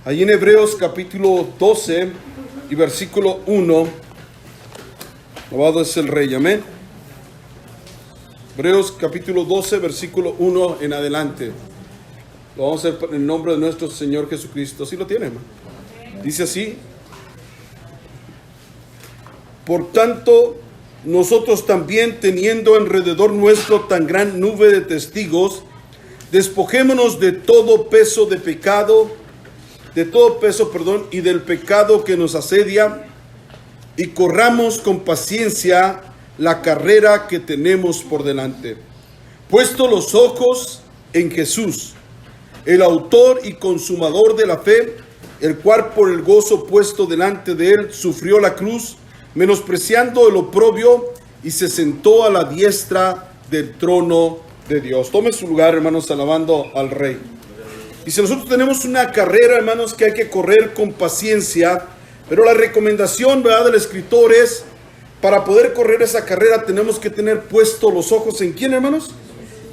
Ahí en Hebreos capítulo 12 y versículo 1. Alabado es el Rey, amén. Hebreos capítulo 12, versículo 1 en adelante. Lo vamos a hacer en el nombre de nuestro Señor Jesucristo. ¿Sí lo tiene, hermano? Dice así: por tanto, nosotros también, teniendo alrededor nuestro tan gran nube de testigos, despojémonos de todo peso y del pecado que nos asedia, y corramos con paciencia la carrera que tenemos por delante, puesto los ojos en Jesús, el autor y consumador de la fe, el cual por el gozo puesto delante de él sufrió la cruz, menospreciando el oprobio, y se sentó a la diestra del trono de Dios. Tome su lugar, hermanos, alabando al Rey. Y si nosotros tenemos una carrera, hermanos, que hay que correr con paciencia, pero la recomendación, ¿verdad?, del escritor es, para poder correr esa carrera tenemos que tener puestos los ojos ¿en quién, hermanos?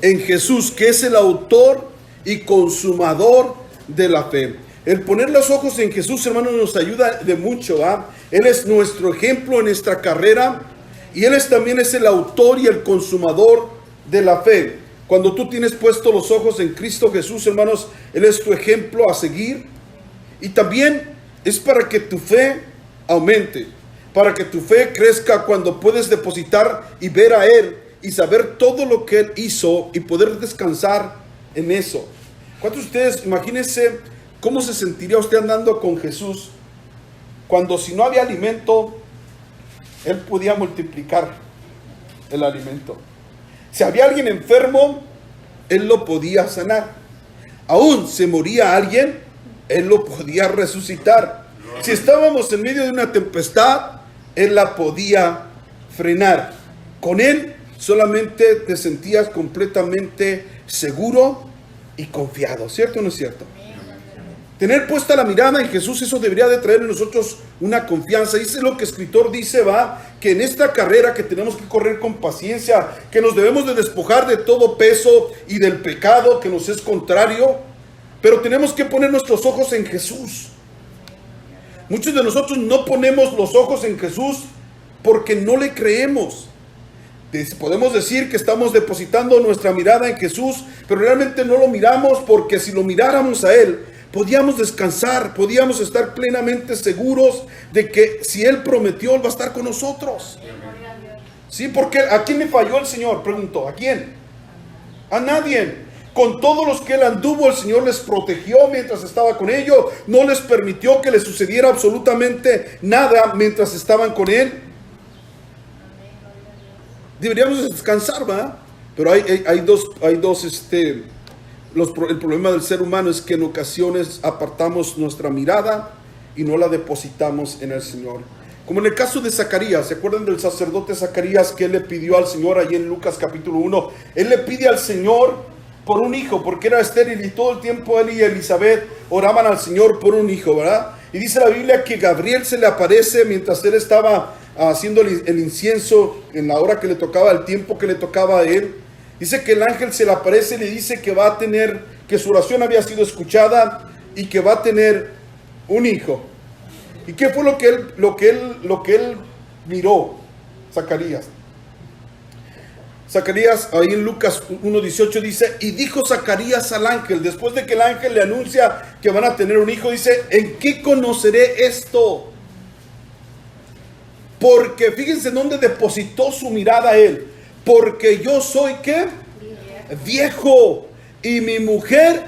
En Jesús, que es el autor y consumador de la fe. El poner los ojos en Jesús, hermanos, nos ayuda de mucho, ¿verdad? Él es nuestro ejemplo en nuestra carrera, y Él también es el autor y el consumador de la fe. Cuando tú tienes puestos los ojos en Cristo Jesús, hermanos, Él es tu ejemplo a seguir. Y también es para que tu fe aumente, para que tu fe crezca cuando puedes depositar y ver a Él y saber todo lo que Él hizo y poder descansar en eso. ¿Cuántos de ustedes, imagínense cómo se sentiría usted andando con Jesús cuando, si no había alimento, Él podía multiplicar el alimento? Si había alguien enfermo, Él lo podía sanar. Aún se moría alguien, Él lo podía resucitar. Si estábamos en medio de una tempestad, Él la podía frenar. Con Él solamente te sentías completamente seguro y confiado. ¿Cierto o no es cierto? Tener puesta la mirada en Jesús, eso debería de traer en nosotros una confianza. Y eso es lo que el escritor dice, que en esta carrera que tenemos que correr con paciencia, que nos debemos de despojar de todo peso y del pecado que nos es contrario, pero tenemos que poner nuestros ojos en Jesús. Muchos de nosotros no ponemos los ojos en Jesús porque no le creemos. Podemos decir que estamos depositando nuestra mirada en Jesús, pero realmente no lo miramos, porque si lo miráramos a Él, podíamos descansar, podíamos estar plenamente seguros de que si Él prometió, Él va a estar con nosotros. Sí, porque ¿a quién le falló el Señor? Preguntó, ¿a quién? A nadie. Con todos los que Él anduvo, el Señor les protegió mientras estaba con ellos, no les permitió que les sucediera absolutamente nada mientras estaban con Él. Deberíamos descansar, ¿verdad? Pero hay dos, el problema del ser humano es que en ocasiones apartamos nuestra mirada y no la depositamos en el Señor. Como en el caso de Zacarías, ¿se acuerdan del sacerdote Zacarías que él le pidió al Señor allí en Lucas capítulo 1? Él le pide al Señor por un hijo, porque era estéril, y todo el tiempo él y Elizabeth oraban al Señor por un hijo, ¿verdad? Y dice la Biblia que Gabriel se le aparece mientras él estaba haciendo el incienso en la hora que le tocaba, el tiempo que le tocaba a él. Dice que el ángel se le aparece y le dice que va a tener, que su oración había sido escuchada y que va a tener un hijo. ¿Y qué fue lo que él miró, Zacarías? Zacarías, ahí en Lucas 1:18 dice, y dijo Zacarías al ángel, después de que el ángel le anuncia que van a tener un hijo, dice, ¿en qué conoceré esto? Porque fíjense dónde depositó su mirada él. Porque yo soy, ¿qué? Viejo, y mi mujer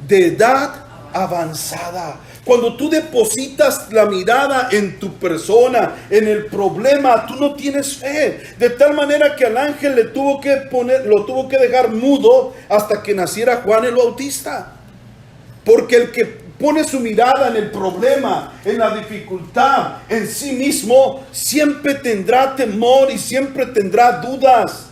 de edad avanzada. Cuando tú depositas la mirada en tu persona, en el problema, tú no tienes fe. De tal manera que al ángel lo tuvo que dejar mudo hasta que naciera Juan el Bautista. Porque el que pone su mirada en el problema, en la dificultad, en sí mismo, siempre tendrá temor y siempre tendrá dudas,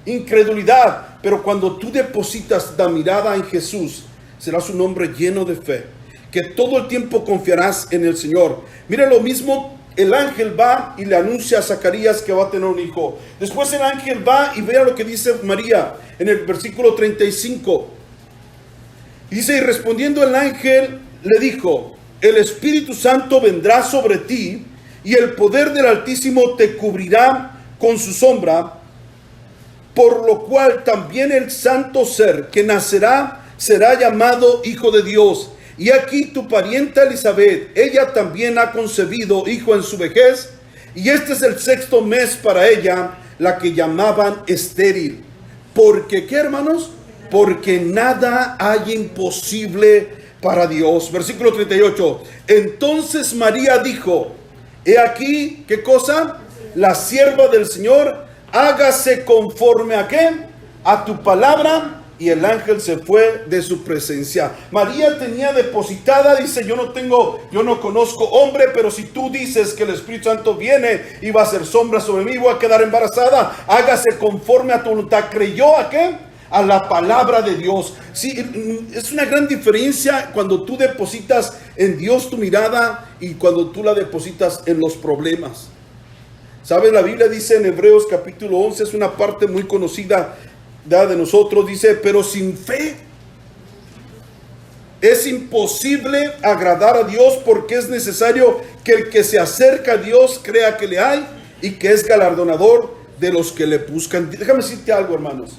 incredulidad. Pero cuando tú depositas la mirada en Jesús, serás un hombre lleno de fe, que todo el tiempo confiarás en el Señor. Mire lo mismo, el ángel va y le anuncia a Zacarías que va a tener un hijo. Después el ángel va y vea lo que dice María en el versículo 35. Dice, y respondiendo el ángel, le dijo: el Espíritu Santo vendrá sobre ti, y el poder del Altísimo te cubrirá con su sombra, por lo cual también el santo ser que nacerá será llamado Hijo de Dios. Y aquí tu parienta Elizabeth, ella también ha concebido hijo en su vejez, y este es el 6º mes para ella, la que llamaban estéril. Porque, ¿qué, hermanos? Porque nada hay imposible para Dios. Versículo 38. Entonces María dijo: he aquí, ¿qué cosa? La sierva del Señor, hágase conforme a ¿qué? A tu palabra. Y el ángel se fue de su presencia. María tenía depositada, dice: yo no conozco hombre, pero si tú dices que el Espíritu Santo viene y va a hacer sombra sobre mí, voy a quedar embarazada, hágase conforme a tu voluntad. ¿Creyó a qué? A la palabra de Dios. Sí, es una gran diferencia cuando tú depositas en Dios tu mirada y cuando tú la depositas en los problemas. ¿Sabes? La Biblia dice en Hebreos capítulo 11, es una parte muy conocida de nosotros, dice: pero sin fe es imposible agradar a Dios, porque es necesario que el que se acerca a Dios crea que le hay y que es galardonador de los que le buscan. Déjame decirte algo, hermanos.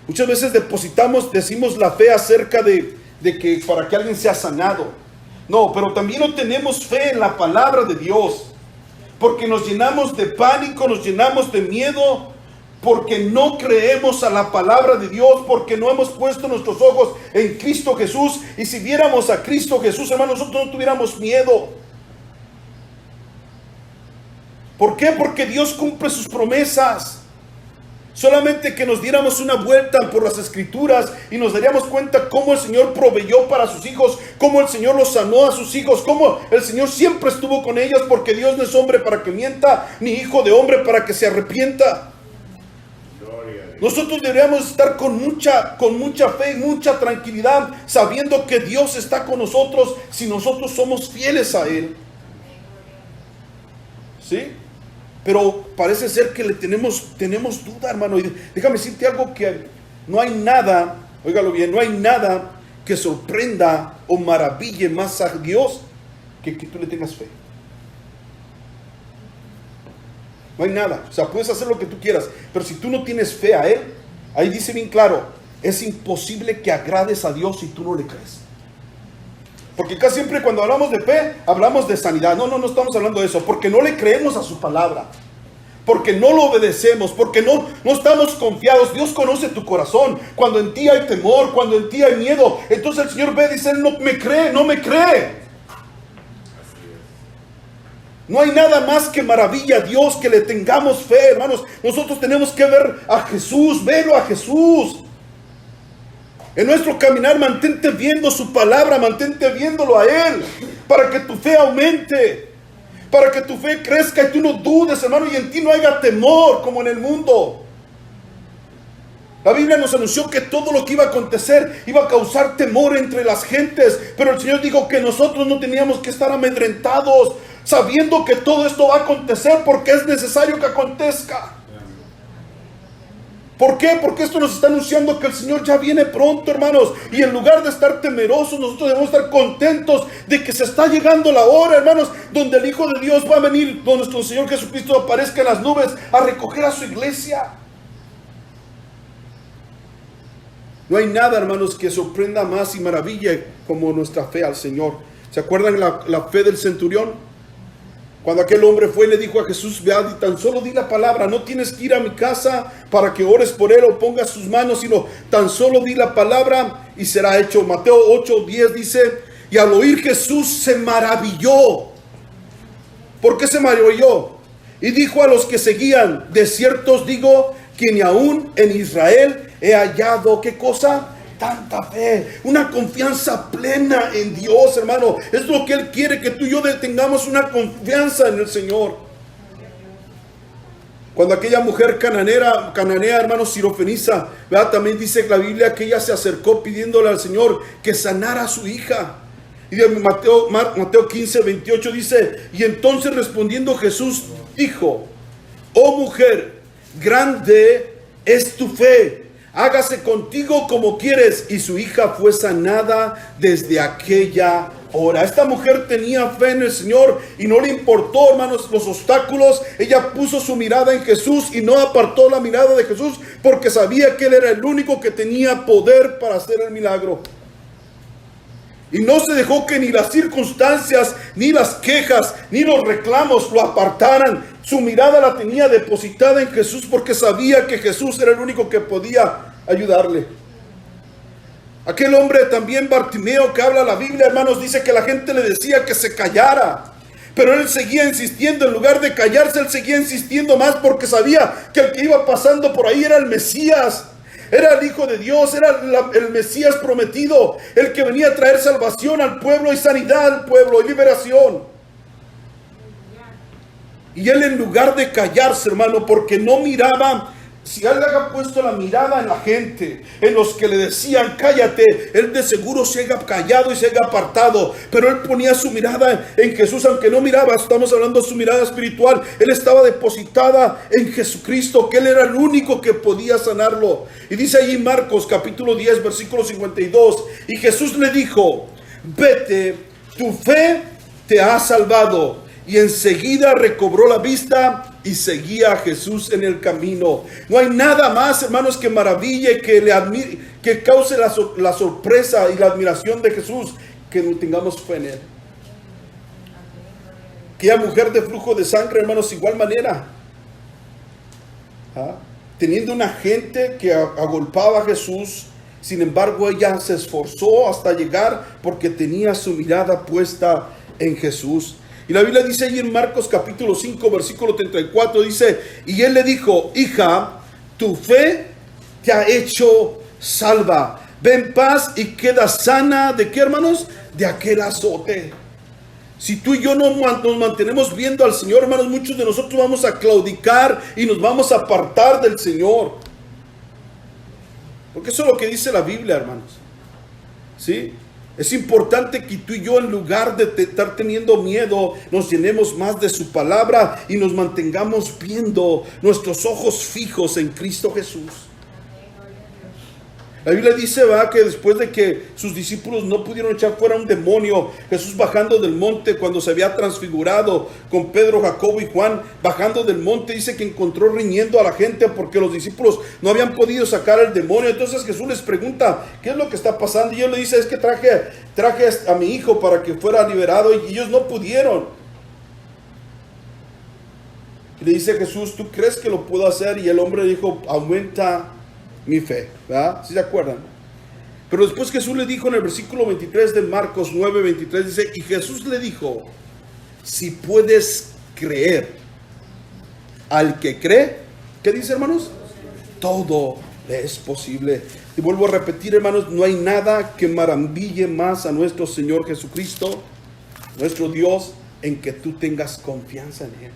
Muchas veces decimos la fe acerca de que para que alguien sea sanado. No, pero también no tenemos fe en la palabra de Dios, porque nos llenamos de pánico, nos llenamos de miedo, porque no creemos a la palabra de Dios, porque no hemos puesto nuestros ojos en Cristo Jesús. Y si viéramos a Cristo Jesús, hermanos, nosotros no tuviéramos miedo. ¿Por qué? Porque Dios cumple sus promesas. Solamente que nos diéramos una vuelta por las Escrituras y nos daríamos cuenta cómo el Señor proveyó para sus hijos, cómo el Señor los sanó a sus hijos, cómo el Señor siempre estuvo con ellos, porque Dios no es hombre para que mienta, ni hijo de hombre para que se arrepienta. Nosotros deberíamos estar con mucha fe y mucha tranquilidad, sabiendo que Dios está con nosotros si nosotros somos fieles a Él. ¿Sí? Pero parece ser que tenemos duda, hermano. Y déjame decirte algo, que no hay nada, óigalo bien, no hay nada que sorprenda o maraville más a Dios que tú le tengas fe. No hay nada. O sea, puedes hacer lo que tú quieras, pero si tú no tienes fe a Él, ahí dice bien claro, es imposible que agrades a Dios si tú no le crees. Porque casi siempre cuando hablamos de fe, hablamos de sanidad. No estamos hablando de eso, porque no le creemos a su palabra, porque no lo obedecemos, porque no estamos confiados. Dios conoce tu corazón. Cuando en ti hay temor, cuando en ti hay miedo, entonces el Señor ve y dice: Él no me cree. No hay nada más que maravilla a Dios que le tengamos fe, hermanos. Nosotros tenemos que ver a Jesús, verlo a Jesús. En nuestro caminar, mantente viendo su palabra, mantente viéndolo a Él, para que tu fe aumente, para que tu fe crezca y tú no dudes, hermano, y en ti no haya temor como en el mundo. La Biblia nos anunció que todo lo que iba a acontecer iba a causar temor entre las gentes, pero el Señor dijo que nosotros no teníamos que estar amedrentados, sabiendo que todo esto va a acontecer porque es necesario que acontezca. ¿Por qué? Porque esto nos está anunciando que el Señor ya viene pronto, hermanos. Y en lugar de estar temerosos, nosotros debemos estar contentos de que se está llegando la hora, hermanos, donde el Hijo de Dios va a venir, donde nuestro Señor Jesucristo aparezca en las nubes a recoger a su iglesia. No hay nada, hermanos, que sorprenda más y maraville como nuestra fe al Señor. ¿Se acuerdan la fe del centurión? Cuando aquel hombre fue y le dijo a Jesús: vea, tan solo di la palabra, no tienes que ir a mi casa para que ores por él o pongas sus manos, sino tan solo di la palabra y será hecho. Mateo 8:10 dice: y al oír Jesús se maravilló. ¿Por qué se maravilló? Y dijo a los que seguían: de cierto os digo que ni aún en Israel he hallado, ¿qué cosa? Tanta fe, una confianza plena en Dios, hermano. Es lo que Él quiere, que tú y yo tengamos una confianza en el Señor. Cuando aquella mujer cananea, hermano, sirofenisa, ¿verdad? También dice la Biblia que ella se acercó pidiéndole al Señor que sanara a su hija. Y de Mateo 15:28 dice: y entonces respondiendo Jesús dijo: oh mujer, grande es tu fe, hágase contigo como quieres. Y su hija fue sanada desde aquella Ahora, esta mujer tenía fe en el Señor y no le importó, hermanos, los obstáculos. Ella puso su mirada en Jesús y no apartó la mirada de Jesús porque sabía que Él era el único que tenía poder para hacer el milagro. Y no se dejó que ni las circunstancias, ni las quejas, ni los reclamos lo apartaran. Su mirada la tenía depositada en Jesús porque sabía que Jesús era el único que podía ayudarle. Aquel hombre también, Bartimeo, que habla la Biblia, hermanos, dice que la gente le decía que se callara. Pero él seguía insistiendo. En lugar de callarse, él seguía insistiendo más porque sabía que el que iba pasando por ahí era el Mesías. Era el Hijo de Dios, era el Mesías prometido, el que venía a traer salvación al pueblo y sanidad al pueblo y liberación. Y él, en lugar de callarse, hermano, porque no miraba, si él le había puesto la mirada en la gente, en los que le decían cállate, él de seguro se haya callado y se haya apartado. Pero él ponía su mirada en Jesús, aunque no miraba, estamos hablando de su mirada espiritual. Él estaba depositada en Jesucristo, que Él era el único que podía sanarlo. Y dice allí Marcos capítulo 10, versículo 52, y Jesús le dijo, vete, tu fe te ha salvado. Y enseguida recobró la vista y seguía a Jesús en el camino. No hay nada más, hermanos, que maraville, que cause la sorpresa y la admiración de Jesús, que no tengamos fe en Él. Aquella mujer de flujo de sangre, hermanos, igual manera. Teniendo una gente que agolpaba a Jesús, sin embargo ella se esforzó hasta llegar porque tenía su mirada puesta en Jesús. Y la Biblia dice ahí en Marcos capítulo 5, versículo 34, dice, y él le dijo, hija, tu fe te ha hecho salva. Ve en paz y queda sana. ¿De qué, hermanos? De aquel azote. Si tú y yo no nos mantenemos viendo al Señor, hermanos, muchos de nosotros vamos a claudicar y nos vamos a apartar del Señor. Porque eso es lo que dice la Biblia, hermanos. ¿Sí? Es importante que tú y yo, en lugar de estar teniendo miedo, nos llenemos más de su palabra y nos mantengamos viendo nuestros ojos fijos en Cristo Jesús. La Biblia dice, que después de que sus discípulos no pudieron echar fuera un demonio, Jesús bajando del monte cuando se había transfigurado con Pedro, Jacobo y Juan, bajando del monte, dice que encontró riñendo a la gente porque los discípulos no habían podido sacar el demonio. Entonces Jesús les pregunta, ¿qué es lo que está pasando? Y ellos le dicen, es que traje a mi hijo para que fuera liberado y ellos no pudieron. Y le dice Jesús, ¿tú crees que lo puedo hacer? Y el hombre dijo, aumenta mi fe, ¿verdad? ¿Sí se acuerdan? Pero después Jesús le dijo en el versículo 23 de Marcos 9, 23, dice, y Jesús le dijo, si puedes creer, al que cree, ¿qué dice, hermanos? Todo le es posible. Y vuelvo a repetir, hermanos, no hay nada que maraville más a nuestro Señor Jesucristo, nuestro Dios, en que tú tengas confianza en Él,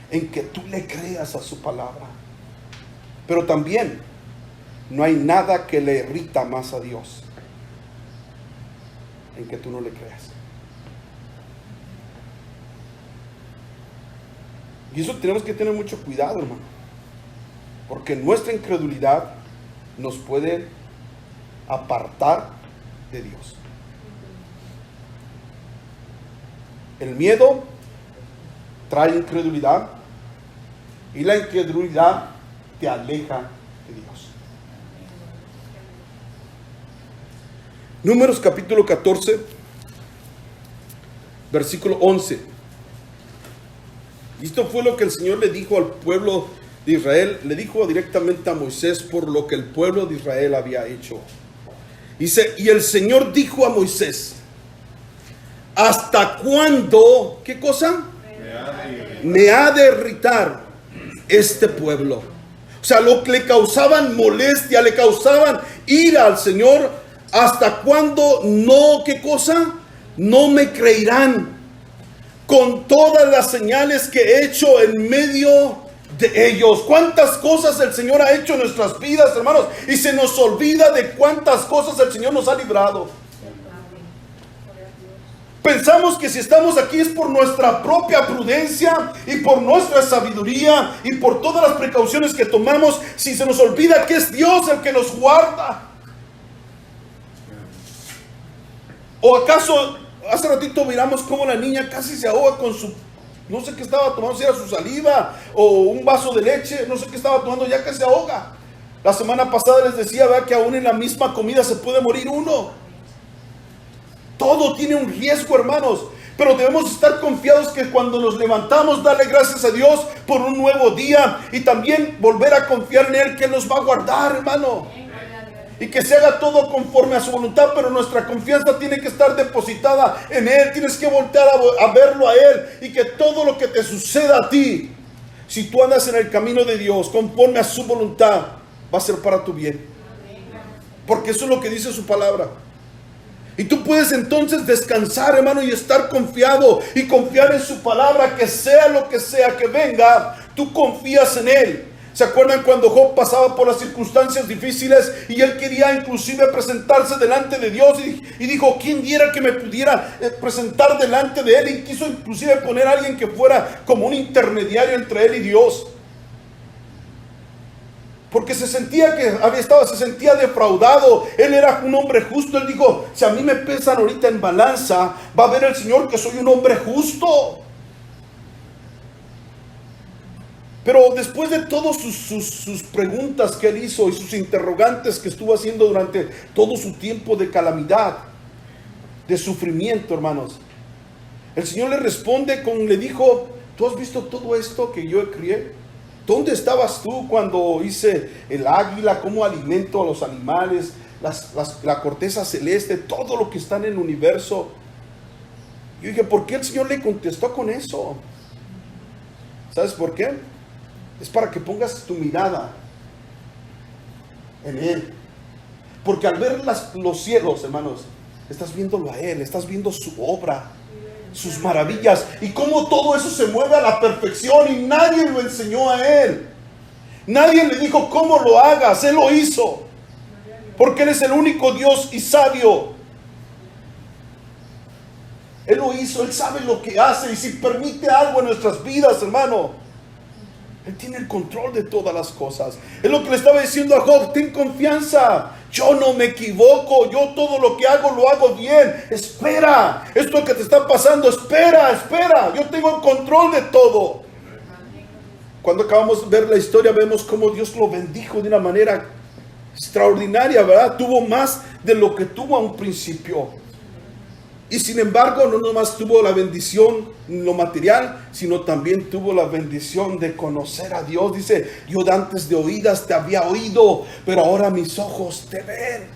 en que tú le creas a su palabra. Pero también no hay nada que le irrita más a Dios en que tú no le creas. Y eso tenemos que tener mucho cuidado, hermano, porque nuestra incredulidad nos puede apartar de Dios. El miedo trae incredulidad y la incredulidad te aleja de Dios. Números capítulo 14, versículo 11. Y esto fue lo que el Señor le dijo al pueblo de Israel. Le dijo directamente a Moisés por lo que el pueblo de Israel había hecho. Dice, y el Señor dijo a Moisés, ¿hasta cuándo? ¿Qué cosa? Me ha de irritar este pueblo. O sea, lo que le causaban molestia, le causaban ira al Señor. ¿Hasta cuándo no? ¿Qué cosa? No me creerán con todas las señales que he hecho en medio de ellos. ¿Cuántas cosas el Señor ha hecho en nuestras vidas, hermanos? Y se nos olvida de cuántas cosas el Señor nos ha librado. Pensamos que si estamos aquí es por nuestra propia prudencia y por nuestra sabiduría y por todas las precauciones que tomamos. Si se nos olvida que es Dios el que nos guarda. ¿O acaso Hace ratito miramos cómo la niña casi se ahoga con su, no sé qué estaba tomando, si era su saliva o un vaso de leche, no sé qué estaba tomando, ya que se ahoga. La semana pasada les decía, ¿verdad?, que aún en la misma comida se puede morir uno. Todo tiene un riesgo, hermanos. Pero debemos estar confiados que cuando nos levantamos, darle gracias a Dios por un nuevo día y también volver a confiar en Él, que Él nos va a guardar, hermano. Y que se haga todo conforme a su voluntad, pero nuestra confianza tiene que estar depositada en Él. Tienes que voltear a verlo a Él, y que todo lo que te suceda a ti, si tú andas en el camino de Dios, conforme a su voluntad, va a ser para tu bien. Porque eso es lo que dice su palabra. Y tú puedes entonces descansar, hermano, y estar confiado y confiar en su palabra, que sea lo que sea que venga, tú confías en Él. ¿Se acuerdan cuando Job pasaba por las circunstancias difíciles y él quería inclusive presentarse delante de Dios y dijo, ¿quién diera que me pudiera presentar delante de Él? Y quiso inclusive poner a alguien que fuera como un intermediario entre él y Dios, porque se sentía se sentía defraudado. Él era un hombre justo. Él dijo, si a mí me pesan ahorita en balanza, va a ver el Señor que soy un hombre justo. Pero después de todas sus preguntas que él hizo y sus interrogantes que estuvo haciendo durante todo su tiempo de calamidad, de sufrimiento, hermanos, el Señor le responde le dijo, ¿tú has visto todo esto que yo crié? ¿Dónde estabas tú cuando hice el águila, cómo alimento a los animales, la corteza celeste, todo lo que está en el universo? Yo dije, ¿por qué el Señor le contestó con eso? ¿Sabes por qué? Es para que pongas tu mirada en Él. Porque al ver los cielos, hermanos, estás viéndolo a Él, estás viendo su obra, sus maravillas, y cómo todo eso se mueve a la perfección, y nadie lo enseñó a Él. Nadie le dijo cómo lo hagas, Él lo hizo, porque Él es el único Dios y sabio. Él lo hizo, Él sabe lo que hace, y si permite algo en nuestras vidas, hermano, Él tiene el control de todas las cosas. Es lo que le estaba diciendo a Job, ten confianza, yo no me equivoco, yo todo lo que hago lo hago bien. Espera, esto que te está pasando, espera, yo tengo el control de todo. Cuando acabamos de ver la historia, vemos cómo Dios lo bendijo de una manera extraordinaria, ¿verdad? Tuvo más de lo que tuvo a un principio. Y sin embargo, no nomás tuvo la bendición en lo material, sino también tuvo la bendición de conocer a Dios. Dice, yo antes de oídas te había oído, pero ahora mis ojos te ven.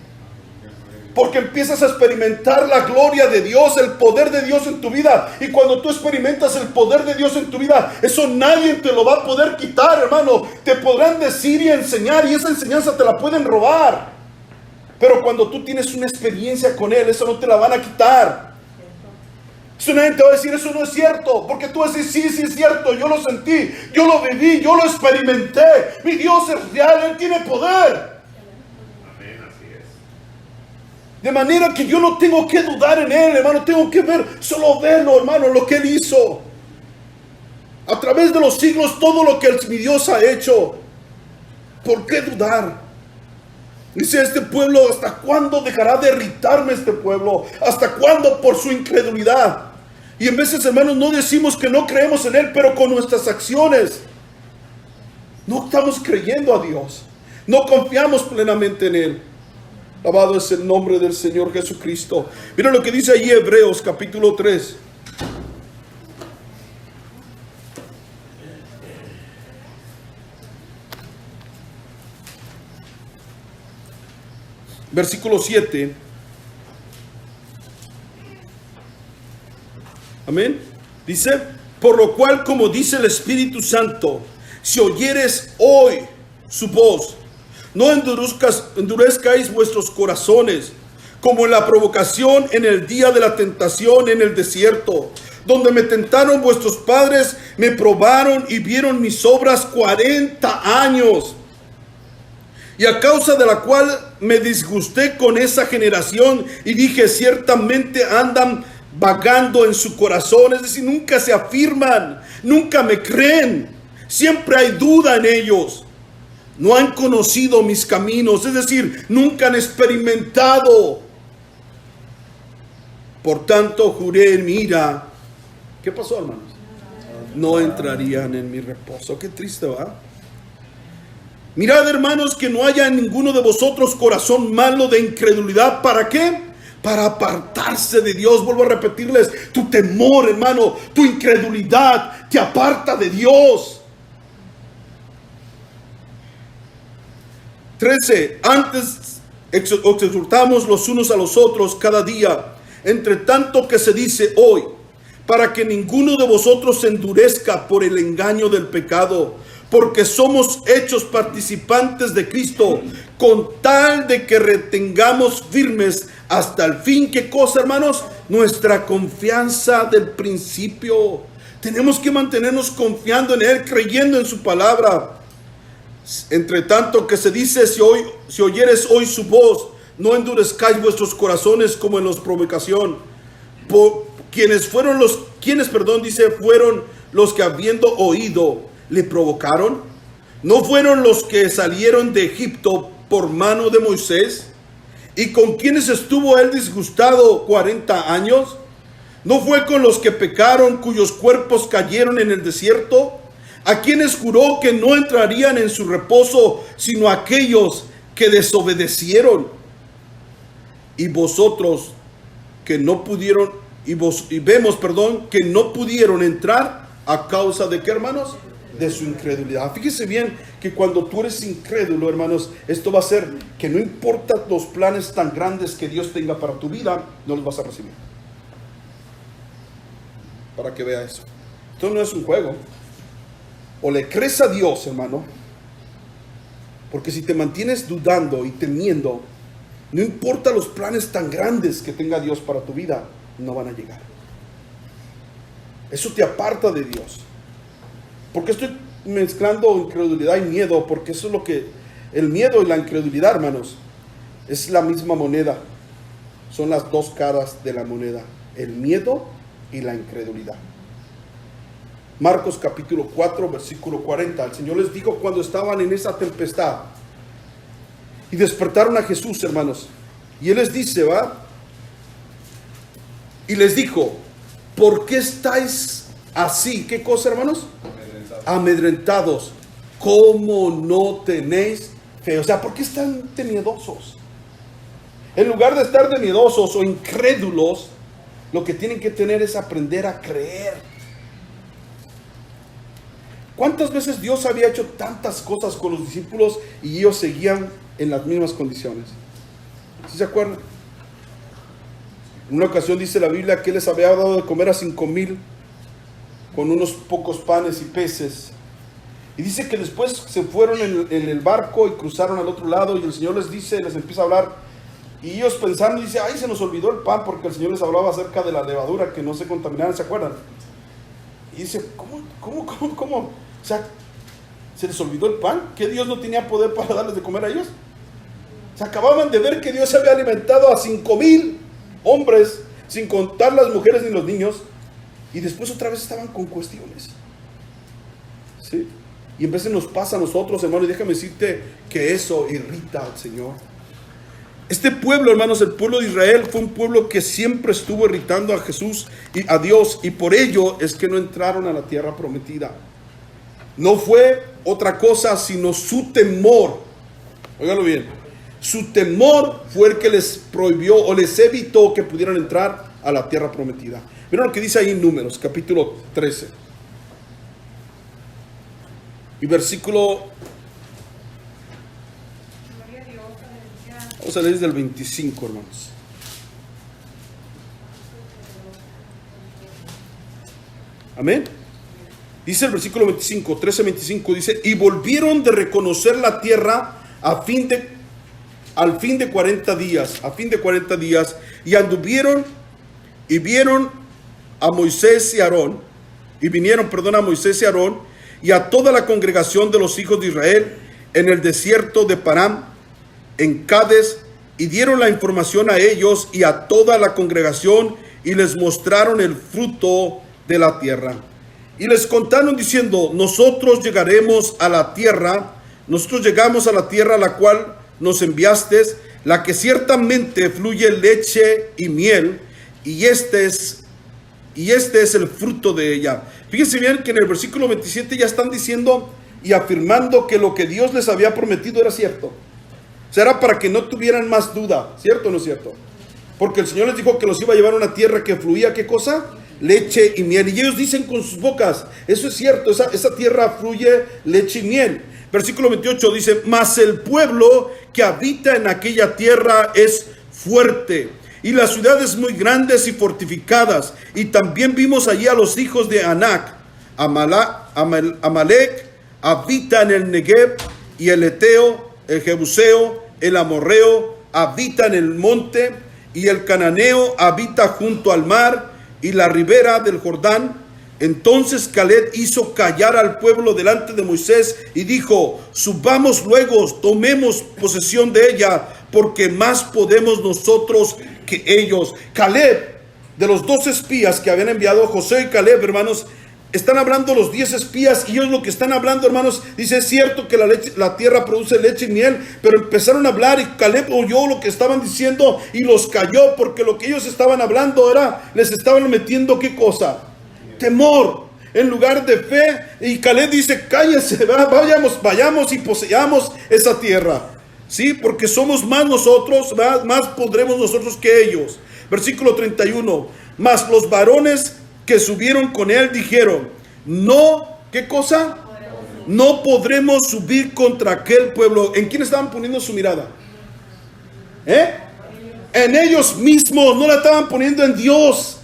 Porque empiezas a experimentar la gloria de Dios, el poder de Dios en tu vida. Y cuando tú experimentas el poder de Dios en tu vida, eso nadie te lo va a poder quitar, hermano. Te podrán decir y enseñar, y esa enseñanza te la pueden robar. Pero cuando tú tienes una experiencia con Él, eso no te la van a quitar. Eso nadie te va a decir, eso no es cierto. Porque tú vas a decir, sí es cierto, yo lo sentí, yo lo viví, yo lo experimenté. Mi Dios es real, Él tiene poder. Amén, así es. De manera que yo no tengo que dudar en Él, hermano. Tengo que solo verlo, hermano, lo que Él hizo. A través de los siglos, todo lo que mi Dios ha hecho. ¿Por qué dudar? Dice este pueblo, ¿hasta cuándo dejará de irritarme este pueblo? ¿Hasta cuándo por su incredulidad? Y en veces, hermanos, no decimos que no creemos en Él, pero con nuestras acciones no estamos creyendo a Dios. No confiamos plenamente en Él. Alabado es el nombre del Señor Jesucristo. Mira lo que dice allí Hebreos capítulo 3. Versículo 7. Amén. Dice, por lo cual, como dice el Espíritu Santo, si oyeres hoy su voz, no endurezcáis vuestros corazones, como en la provocación en el día de la tentación en el desierto, donde me tentaron vuestros padres, me probaron y vieron mis obras 40 años. Y a causa de la cual me disgusté con esa generación y dije, ciertamente andan vagando en su corazón. Es decir, nunca se afirman, nunca me creen, siempre hay duda en ellos. No han conocido mis caminos, es decir, nunca han experimentado Por tanto, juré en mi ira. ¿Qué pasó, hermanos? No entrarían en mi reposo. Qué triste, ¿va? Mirad, hermanos, que no haya en ninguno de vosotros corazón malo de incredulidad. ¿Para qué? Para apartarse de Dios. Vuelvo a repetirles, tu temor, hermano, tu incredulidad te aparta de Dios. 13. Antes exhortamos los unos a los otros cada día, entre tanto que se dice hoy, para que ninguno de vosotros se endurezca por el engaño del pecado, porque somos hechos participantes de Cristo, con tal de que retengamos firmes hasta el fin. ¿Qué cosa, hermanos? Nuestra confianza del principio. Tenemos que mantenernos confiando en Él, creyendo en su palabra. Entre tanto que se dice, si oyeres hoy su voz, no endurezcáis vuestros corazones como en los provocación. Quienes fueron los que habiendo oído le provocaron. ¿No fueron los que salieron de Egipto por mano de Moisés? ¿Y con quienes estuvo él disgustado 40 años? ¿No fue con los que pecaron, cuyos cuerpos cayeron en el desierto? ¿A quienes juró que no entrarían en su reposo, sino aquellos que desobedecieron? Y vosotros que no pudieron, vemos que no pudieron entrar a causa de ¿qué, hermanos? De su incredulidad. Fíjese bien que cuando tú eres incrédulo, hermanos, esto va a ser que no importa los planes tan grandes que Dios tenga para tu vida, no los vas a recibir. Para que vea eso. Esto no es un juego. O le crees a Dios, hermano, porque si te mantienes dudando y temiendo, no importa los planes tan grandes que tenga Dios para tu vida, no van a llegar. Eso te aparta de Dios. ¿Por qué estoy mezclando incredulidad y miedo? Porque eso es lo que, el miedo y la incredulidad, hermanos, es la misma moneda. Son las dos caras de la moneda, el miedo y la incredulidad. Marcos capítulo 4, versículo 40. El Señor les dijo cuando estaban en esa tempestad y despertaron a Jesús, hermanos. Y Él les dice, y les dijo, ¿por qué estáis así? ¿Qué cosa, hermanos? Amedrentados. ¿Cómo no tenéis fe? O sea, ¿por qué están miedosos? En lugar de estar de miedosos o incrédulos, lo que tienen que tener es aprender a creer. ¿Cuántas veces Dios había hecho tantas cosas con los discípulos y ellos seguían en las mismas condiciones? ¿Sí se acuerdan? En una ocasión dice la Biblia que Él les había dado de comer a 5,000 con unos pocos panes y peces. Y dice que después se fueron en el barco y cruzaron al otro lado, y el Señor les empieza a hablar. Y ellos pensaron, dice, ay, se nos olvidó el pan, porque el Señor les hablaba acerca de la levadura, que no se contaminaran, ¿se acuerdan? Y dice, ¿cómo? O sea, ¿se les olvidó el pan? ¿Que Dios no tenía poder para darles de comer a ellos? Se acababan de ver que Dios había alimentado a 5,000 hombres, sin contar las mujeres ni los niños, y después otra vez estaban con cuestiones. ¿Sí? Y en vez de nos pasa a nosotros, hermano, y déjame decirte que eso irrita al Señor. Este pueblo, hermanos, el pueblo de Israel, fue un pueblo que siempre estuvo irritando a Jesús y a Dios, y por ello es que no entraron a la tierra prometida. No fue otra cosa sino su temor. Óigalo bien. Su temor fue el que les prohibió o les evitó que pudieran entrar a la tierra prometida. Miren lo que dice ahí en Números, capítulo 13. Y versículo... Vamos a leer desde el 25, hermanos. Amén. Dice el versículo 25, 13-25, dice, y volvieron de reconocer la tierra al fin de 40 días, y anduvieron y vieron a Moisés y Aarón, a Moisés y Aarón, y a toda la congregación de los hijos de Israel en el desierto de Parán, en Cades, y dieron la información a ellos y a toda la congregación, y les mostraron el fruto de la tierra. Y les contaron diciendo, nosotros llegamos a la tierra a la cual nos enviaste, la que ciertamente fluye leche y miel, y este es el fruto de ella. Fíjense bien que en el versículo 27 ya están diciendo y afirmando que lo que Dios les había prometido era cierto. O sea, era para que no tuvieran más duda, ¿cierto o no es cierto? Porque el Señor les dijo que los iba a llevar a una tierra que fluía, ¿qué cosa? Leche y miel. Y ellos dicen con sus bocas, eso es cierto, esa tierra fluye leche y miel. Versículo 28 dice, mas el pueblo que habita en aquella tierra es fuerte, y las ciudades muy grandes y fortificadas. Y también vimos allí a los hijos de Anac. Amalek habita en el Negev, y el Eteo, el Jebuseo, el Amorreo habita en el monte, y el Cananeo habita junto al mar y la ribera del Jordán. Entonces Caleb hizo callar al pueblo delante de Moisés y dijo, subamos luego, tomemos posesión de ella, porque más podemos nosotros que ellos. Caleb, de los 2 espías que habían enviado, Josué y Caleb, hermanos, están hablando los 10 espías, y ellos lo que están hablando, hermanos, dice, es cierto que la tierra produce leche y miel, pero empezaron a hablar y Caleb oyó lo que estaban diciendo y los calló, porque lo que ellos estaban hablando les estaban metiendo, ¿qué cosa? Temor en lugar de fe. Y Caleb dice, cállense, vayamos y poseamos esa tierra, ¿sí? Porque somos más nosotros, más podremos nosotros que ellos. Versículo 31, mas los varones que subieron con él dijeron, no, ¿qué cosa? No podremos subir contra aquel pueblo. ¿En quién estaban poniendo su mirada? En ellos mismos, no la estaban poniendo en Dios.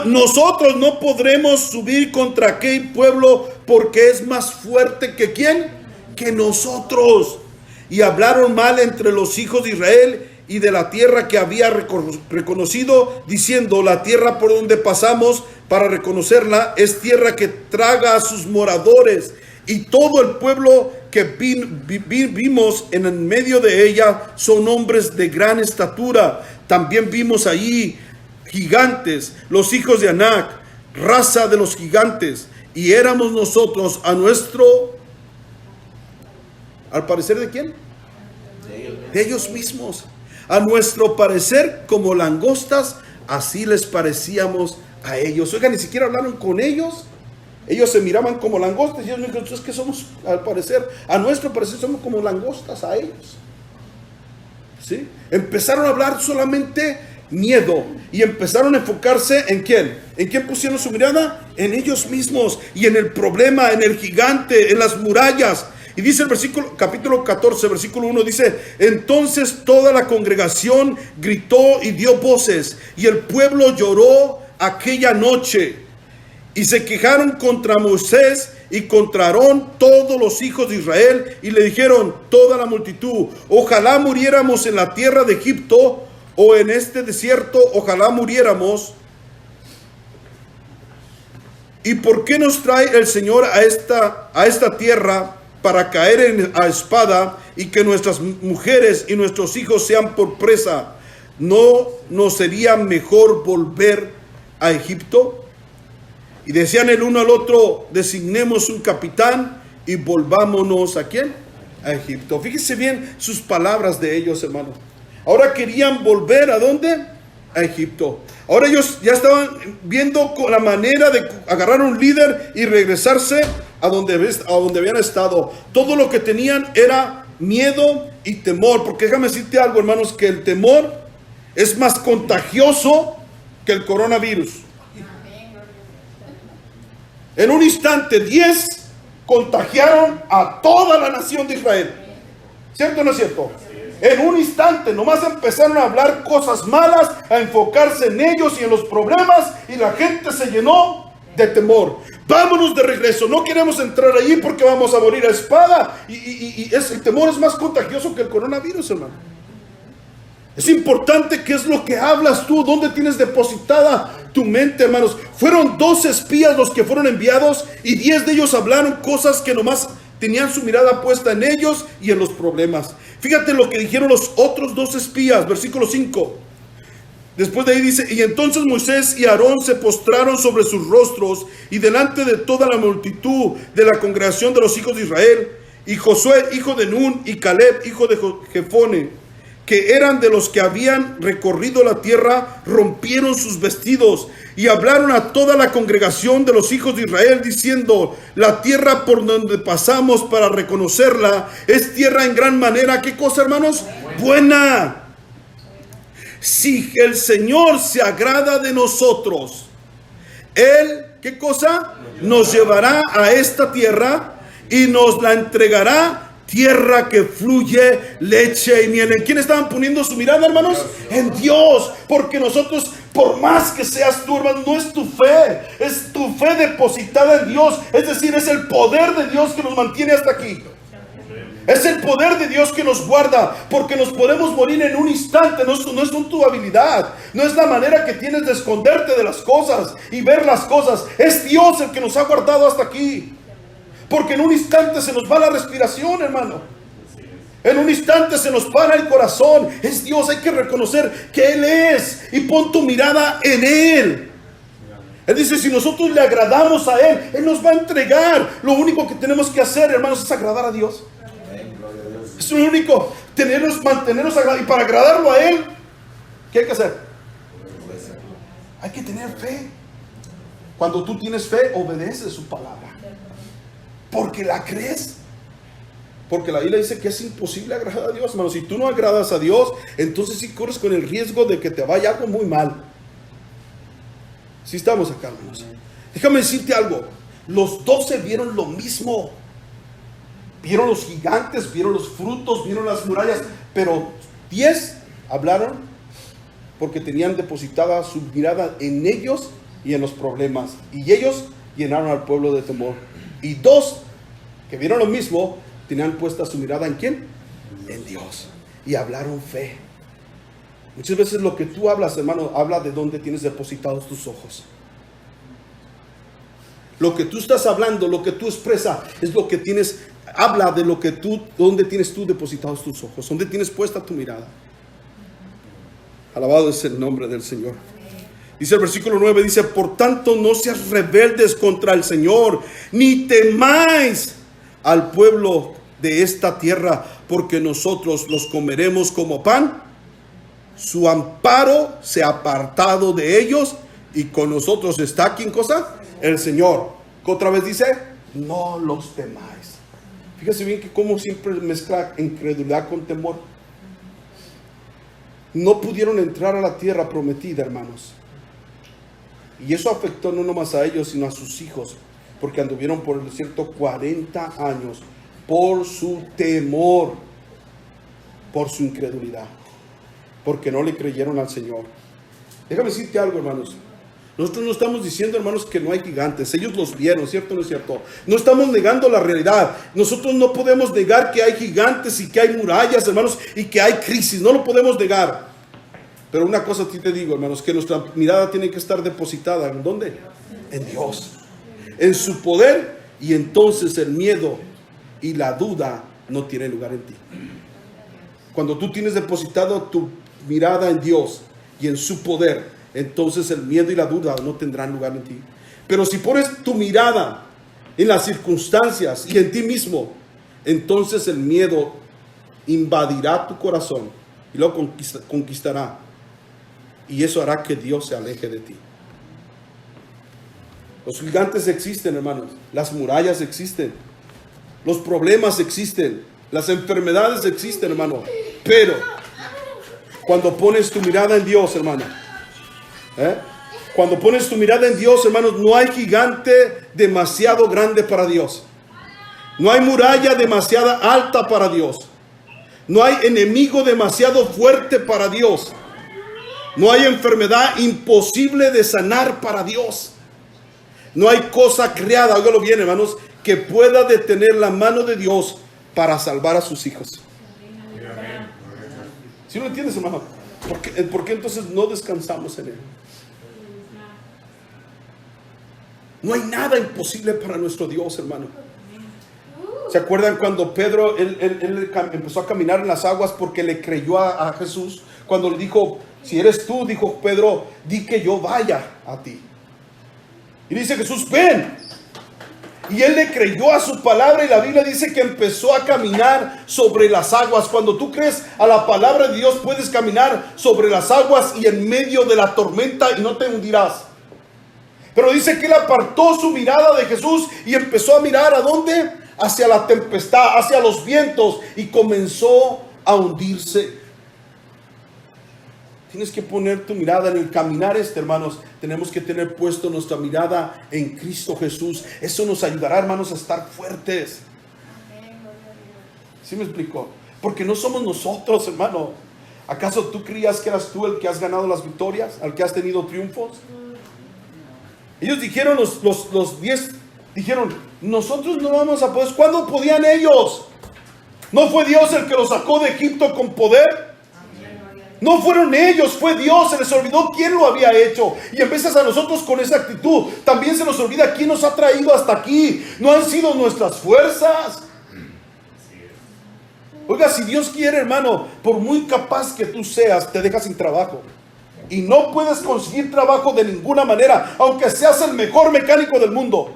Nosotros no podremos subir contra aquel pueblo porque es más fuerte que ¿quién? Que nosotros. Y hablaron mal entre los hijos de Israel y de la tierra que había reconocido, diciendo, la tierra por donde pasamos para reconocerla es tierra que traga a sus moradores. Y todo el pueblo que vimos en medio de ella son hombres de gran estatura. También vimos allí gigantes, los hijos de Anac, raza de los gigantes, y éramos nosotros al parecer ¿de quién? De ellos mismos. A nuestro parecer como langostas, así les parecíamos a ellos. Oigan, ni siquiera hablaron con ellos. Ellos se miraban como langostas y ellos me dijeron, es que somos, al parecer, a nuestro parecer somos como langostas a ellos. ¿Sí? Empezaron a hablar solamente miedo y empezaron a enfocarse ¿en quién? ¿En quién pusieron su mirada? En ellos mismos y en el problema, en el gigante, en las murallas. Y dice el capítulo 14, versículo 1, dice, entonces toda la congregación gritó y dio voces, y el pueblo lloró aquella noche, y se quejaron contra Moisés y contra Aarón todos los hijos de Israel, y le dijeron toda la multitud, ojalá muriéramos en la tierra de Egipto, o en este desierto, ojalá muriéramos. ¿Y por qué nos trae el Señor a esta tierra para caer a espada y que nuestras mujeres y nuestros hijos sean por presa? ¿No nos sería mejor volver a Egipto? Y decían el uno al otro, designemos un capitán y volvámonos ¿a quién? A Egipto. Fíjese bien sus palabras de ellos, hermano. Ahora querían volver ¿a dónde? A Egipto. Ahora ellos ya estaban viendo la manera de agarrar un líder y regresarse a donde habían estado. Todo lo que tenían era miedo y temor. Porque déjame decirte algo, hermanos, que el temor es más contagioso que el coronavirus. En un instante 10 contagiaron a toda la nación de Israel. ¿Cierto o no es cierto? En un instante nomás empezaron a hablar cosas malas, a enfocarse en ellos y en los problemas, y la gente se llenó de temor. Vámonos de regreso, no queremos entrar allí porque vamos a morir a espada. El temor es más contagioso que el coronavirus, hermano. Es importante qué es lo que hablas tú, dónde tienes depositada tu mente, hermanos. Fueron 12 espías los que fueron enviados, y 10 de ellos hablaron cosas que nomás tenían su mirada puesta en ellos y en los problemas. Fíjate lo que dijeron los otros 2 espías, versículo 5. Después de ahí dice, y entonces Moisés y Aarón se postraron sobre sus rostros y delante de toda la multitud de la congregación de los hijos de Israel, y Josué, hijo de Nun, y Caleb, hijo de Jefone, que eran de los que habían recorrido la tierra, rompieron sus vestidos y hablaron a toda la congregación de los hijos de Israel, diciendo: la tierra por donde pasamos para reconocerla es tierra en gran manera. ¿Qué cosa, hermanos? Buena. Si el Señor se agrada de nosotros, Él, ¿qué cosa? Nos llevará a esta tierra y nos la entregará, tierra que fluye leche y miel. ¿En quién estaban poniendo su mirada, hermanos? En Dios. Porque nosotros, por más que seas tú, hermano, no es tu fe, es tu fe depositada en Dios. Es decir, es el poder de Dios que nos mantiene hasta aquí. Es el poder de Dios que nos guarda, porque nos podemos morir en un instante. No es tu habilidad, no es la manera que tienes de esconderte de las cosas y ver las cosas. Es Dios el que nos ha guardado hasta aquí. Porque en un instante se nos va la respiración, hermano. En un instante se nos para el corazón. Es Dios, hay que reconocer que Él es. Y pon tu mirada en Él. Él dice, si nosotros le agradamos a Él, Él nos va a entregar. Lo único que tenemos que hacer, hermanos, es agradar a Dios. Es lo único. Mantenernos agradados. Y para agradarlo a Él, ¿qué hay que hacer? Hay que tener fe. Cuando tú tienes fe, obedece su palabra. Porque la crees. Porque la Biblia dice que es imposible agradar a Dios, hermano. Si tú no agradas a Dios, entonces sí corres con el riesgo de que te vaya algo muy mal. Si estamos acá, hermanos. Déjame decirte algo. Los 12 vieron lo mismo. Vieron los gigantes, vieron los frutos, vieron las murallas. Pero 10 hablaron porque tenían depositada su mirada en ellos y en los problemas. Y ellos llenaron al pueblo de temor. Y 2 que vieron lo mismo tenían puesta su mirada ¿en quién? En Dios. Y hablaron fe. Muchas veces lo que tú hablas, hermano, habla de dónde tienes depositados tus ojos. Lo que tú estás hablando, lo que tú expresas, es lo que tienes. Habla de lo que tú, dónde tienes tú depositados tus ojos, dónde tienes puesta tu mirada. Alabado es el nombre del Señor. Dice el versículo 9, dice: por tanto no seas rebeldes contra el Señor, ni temáis al pueblo de esta tierra, porque nosotros los comeremos como pan. Su amparo se ha apartado de ellos, y con nosotros está, ¿quién cosa? El Señor. Otra vez dice: no los temáis. Fíjese bien que como siempre mezcla incredulidad con temor. No pudieron entrar a la tierra prometida, hermanos. Y eso afectó no nomás a ellos, sino a sus hijos, porque anduvieron por el desierto 40 años por su temor, por su incredulidad, porque no le creyeron al Señor. Déjame decirte algo, hermanos. Nosotros no estamos diciendo, hermanos, que no hay gigantes. Ellos los vieron, ¿cierto o no es cierto? No estamos negando la realidad. Nosotros no podemos negar que hay gigantes y que hay murallas, hermanos, y que hay crisis. No lo podemos negar. Pero una cosa a ti te digo, hermanos, que nuestra mirada tiene que estar depositada. ¿En dónde? En Dios. En su poder. Y entonces el miedo y la duda no tienen lugar en ti. Cuando tú tienes depositado tu mirada en Dios y en su poder, entonces el miedo y la duda no tendrán lugar en ti. Pero si pones tu mirada en las circunstancias y en ti mismo, entonces el miedo invadirá tu corazón y lo conquistará. Y eso hará que Dios se aleje de ti. Los gigantes existen, hermanos. Las murallas existen. Los problemas existen. Las enfermedades existen, hermano. Pero cuando pones tu mirada en Dios, hermano, cuando pones tu mirada en Dios, hermanos, no hay gigante demasiado grande para Dios. No hay muralla demasiado alta para Dios. No hay enemigo demasiado fuerte para Dios. No hay enfermedad imposible de sanar para Dios. No hay cosa creada, óigalo bien, hermanos, que pueda detener la mano de Dios para salvar a sus hijos. ¿Sí lo entiendes, hermano? ¿Por qué entonces no descansamos en Él? No hay nada imposible para nuestro Dios, hermano. ¿Se acuerdan cuando Pedro él empezó a caminar en las aguas porque le creyó a Jesús? Cuando le dijo: si eres tú, dijo Pedro, di que yo vaya a ti. Y dice Jesús: ven. Y él le creyó a su palabra y la Biblia dice que empezó a caminar sobre las aguas. Cuando tú crees a la palabra de Dios, puedes caminar sobre las aguas y en medio de la tormenta y no te hundirás. Pero dice que él apartó su mirada de Jesús y empezó a mirar ¿a dónde? Hacia la tempestad, hacia los vientos, y comenzó a hundirse. Tienes que poner tu mirada en el caminar, hermanos. Tenemos que tener puesto nuestra mirada en Cristo Jesús. Eso nos ayudará, hermanos, a estar fuertes. ¿Sí me explicó? Porque no somos nosotros, hermano. ¿Acaso tú creías que eras tú el que has ganado las victorias? ¿Al que has tenido triunfos? Ellos dijeron, los 10 dijeron, nosotros no vamos a poder. ¿Cuándo podían ellos? ¿No fue Dios el que los sacó de Egipto con poder? No fueron ellos, fue Dios. Se les olvidó quién lo había hecho. Y en veces a nosotros con esa actitud también se nos olvida quién nos ha traído hasta aquí. No han sido nuestras fuerzas. Oiga, si Dios quiere, hermano, por muy capaz que tú seas, te dejas sin trabajo. Y no puedes conseguir trabajo de ninguna manera, aunque seas el mejor mecánico del mundo.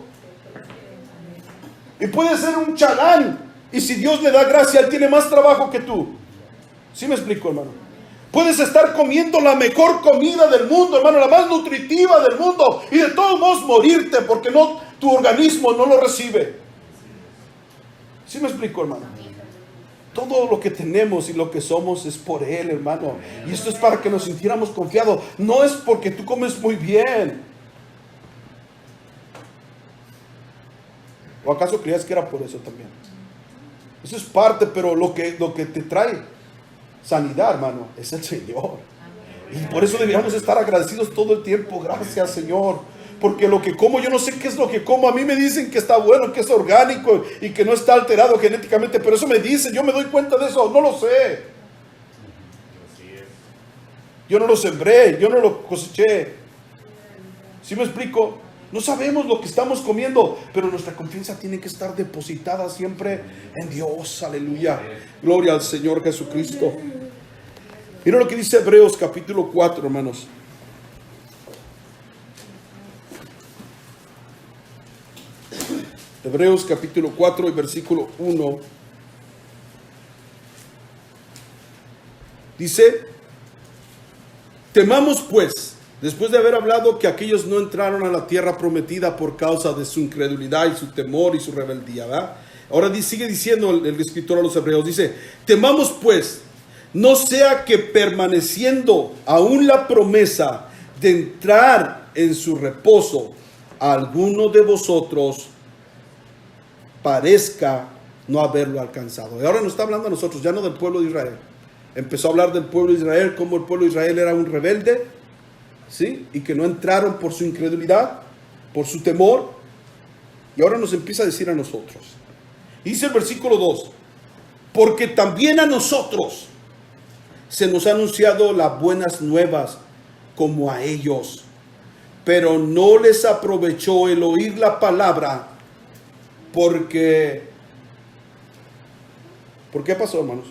Y puedes ser un chalán, y si Dios le da gracia, Él tiene más trabajo que tú. ¿Sí me explico, hermano? Puedes estar comiendo la mejor comida del mundo, hermano, la más nutritiva del mundo, y de todos modos morirte porque tu organismo no lo recibe. ¿Sí me explico, hermano? Todo lo que tenemos y lo que somos es por Él, hermano. Y esto es para que nos sintiéramos confiados. No es porque tú comes muy bien. ¿O acaso creías que era por eso también? Eso es parte, pero lo que te trae sanidad, hermano, es el Señor. Y por eso deberíamos estar agradecidos todo el tiempo. Gracias, Señor. Porque lo que como, yo no sé qué es lo que como. A mí me dicen que está bueno, que es orgánico y que no está alterado genéticamente. Pero eso me dicen, yo me doy cuenta de eso. No lo sé. Yo no lo sembré, yo no lo coseché. ¿Sí me explico? No sabemos lo que estamos comiendo, pero nuestra confianza tiene que estar depositada siempre en Dios. Aleluya. Gloria al Señor Jesucristo. Mira lo que dice Hebreos capítulo 4, hermanos. Hebreos capítulo 4 y versículo 1. Dice: temamos pues, después de haber hablado que aquellos no entraron a la tierra prometida por causa de su incredulidad y su temor y su rebeldía, ¿verdad? Ahora sigue diciendo el escritor a los hebreos, dice: temamos pues, no sea que permaneciendo aún la promesa de entrar en su reposo, a alguno de vosotros parezca no haberlo alcanzado. Y ahora nos está hablando a nosotros, ya no del pueblo de Israel. Empezó a hablar del pueblo de Israel, como el pueblo de Israel era un rebelde, ¿sí? Y que no entraron por su incredulidad, por su temor. Y ahora nos empieza a decir a nosotros. Dice el versículo 2: porque también a nosotros se nos ha anunciado las buenas nuevas como a ellos, pero no les aprovechó el oír la palabra. ¿Por qué pasó, hermanos?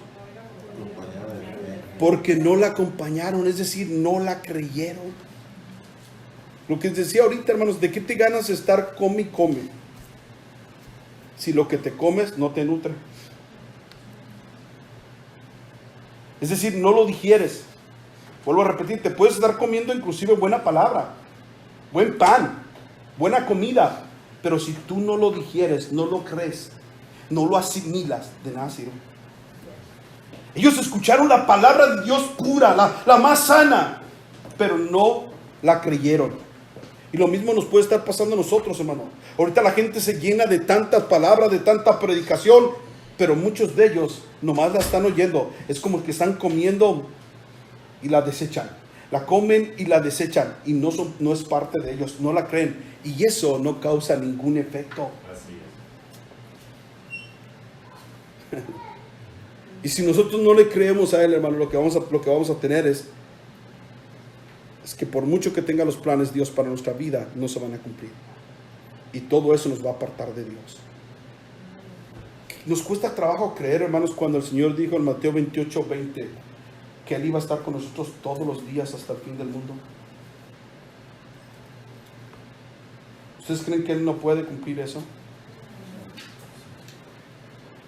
Porque no la acompañaron, es decir, no la creyeron. Lo que les decía ahorita, hermanos, ¿de qué te ganas estar come y come si lo que te comes no te nutre? Es decir, no lo digieres. Vuelvo a repetir, te puedes estar comiendo inclusive buena palabra, buen pan, buena comida, pero si tú no lo digieres, no lo crees, no lo asimilas, de nada sirve. Ellos escucharon la palabra de Dios pura, la más sana, pero no la creyeron. Y lo mismo nos puede estar pasando a nosotros, hermano. Ahorita la gente se llena de tantas palabras, de tanta predicación, pero muchos de ellos nomás la están oyendo. Es como que están comiendo y la desechan. La comen y la desechan y no es parte de ellos, no la creen. Y eso no causa ningún efecto. Así es. Y si nosotros no le creemos a Él, hermano, lo que vamos a tener es que por mucho que tenga los planes Dios para nuestra vida, no se van a cumplir. Y todo eso nos va a apartar de Dios. Nos cuesta trabajo creer, hermanos, cuando el Señor dijo en Mateo 28:20 que Él iba a estar con nosotros todos los días hasta el fin del mundo. ¿Ustedes creen que Él no puede cumplir eso?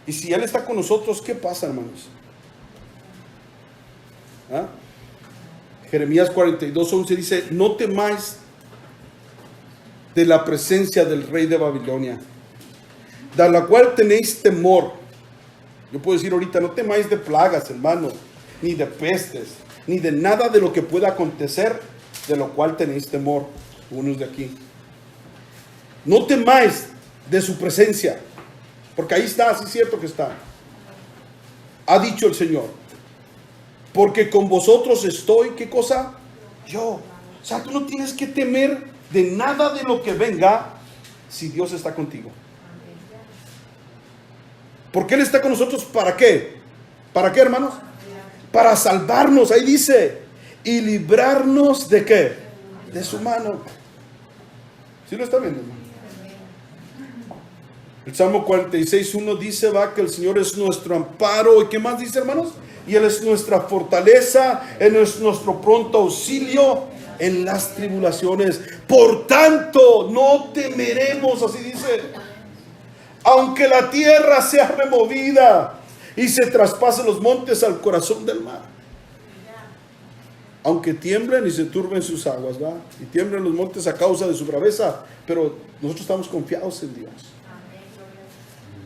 Y si Él está con nosotros, ¿qué pasa, hermanos? ¿Ah? Jeremías 42:11 dice: no temáis de la presencia del rey de Babilonia, de la cual tenéis temor. Yo puedo decir ahorita: no temáis de plagas, hermano, ni de pestes, ni de nada de lo que pueda acontecer, de lo cual tenéis temor. Unos de aquí. No temáis de su presencia, porque ahí está, sí es cierto que está. Ha dicho el Señor: porque con vosotros estoy, ¿qué cosa? Yo. O sea, tú no tienes que temer de nada de lo que venga si Dios está contigo. Porque Él está con nosotros, ¿para qué? ¿Para qué, hermanos? Para salvarnos, ahí dice, y librarnos ¿de qué? De su mano. ¿Sí lo está viendo, hermano? El Salmo 46:1 dice, va, que el Señor es nuestro amparo. ¿Y qué más dice, hermanos? Y Él es nuestra fortaleza, Él es nuestro pronto auxilio en las tribulaciones. Por tanto, no temeremos, así dice, aunque la tierra sea removida y se traspasen los montes al corazón del mar. Aunque tiemblen y se turben sus aguas, ¿va? Y tiemblen los montes a causa de su braveza, pero nosotros estamos confiados en Dios.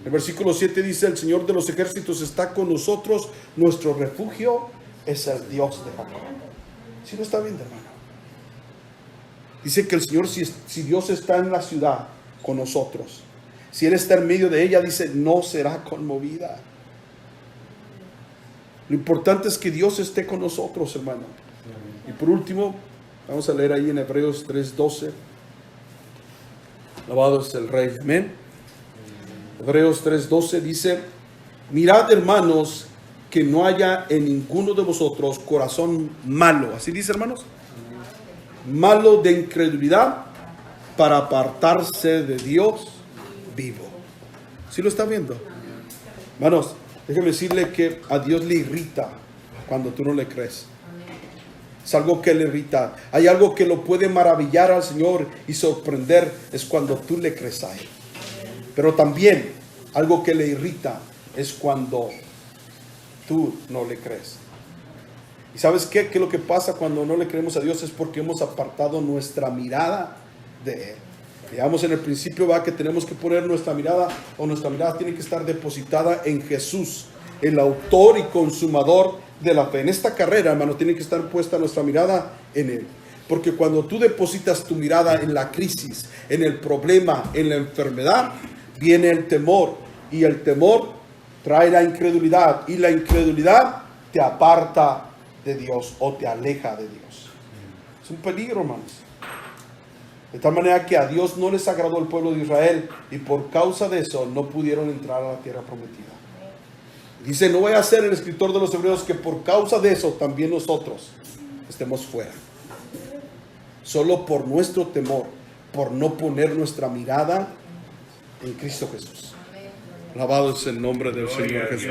El versículo 7 dice: el Señor de los ejércitos está con nosotros, nuestro refugio es el Dios de Jacob. ¿Sí lo está viendo, hermano? Dice que el Señor, si Dios está en la ciudad con nosotros, si Él está en medio de ella, dice, no será conmovida. Lo importante es que Dios esté con nosotros, hermano. Y por último, vamos a leer ahí en Hebreos 3:12. Alabado es el Rey. Amén. Hebreos 3:12 dice: mirad, hermanos, que no haya en ninguno de vosotros corazón malo. Así dice, hermanos. Malo de incredulidad, para apartarse de Dios vivo. ¿Sí lo está viendo? Hermanos, déjeme decirle que a Dios le irrita cuando tú no le crees. Es algo que le irrita. Hay algo que lo puede maravillar al Señor y sorprender, es cuando tú le crees a Él. Pero también algo que le irrita es cuando tú no le crees. ¿Y sabes qué? ¿Qué es lo que pasa cuando no le creemos a Dios? Es porque hemos apartado nuestra mirada de Él. Veamos en el principio, va, que tenemos que poner nuestra mirada tiene que estar depositada en Jesús, el autor y consumador de la fe. En esta carrera, hermano, tiene que estar puesta nuestra mirada en Él. Porque cuando tú depositas tu mirada en la crisis, en el problema, en la enfermedad, viene el temor. Y el temor trae la incredulidad. Y la incredulidad te aparta de Dios o te aleja de Dios. Es un peligro, hermanos. De tal manera que a Dios no les agradó el pueblo de Israel, y por causa de eso no pudieron entrar a la tierra prometida. Dice, no vaya a ser el escritor de los Hebreos que por causa de eso también nosotros estemos fuera. Solo por nuestro temor, por no poner nuestra mirada en Cristo Jesús. Alabado es el nombre del Señor Jesús.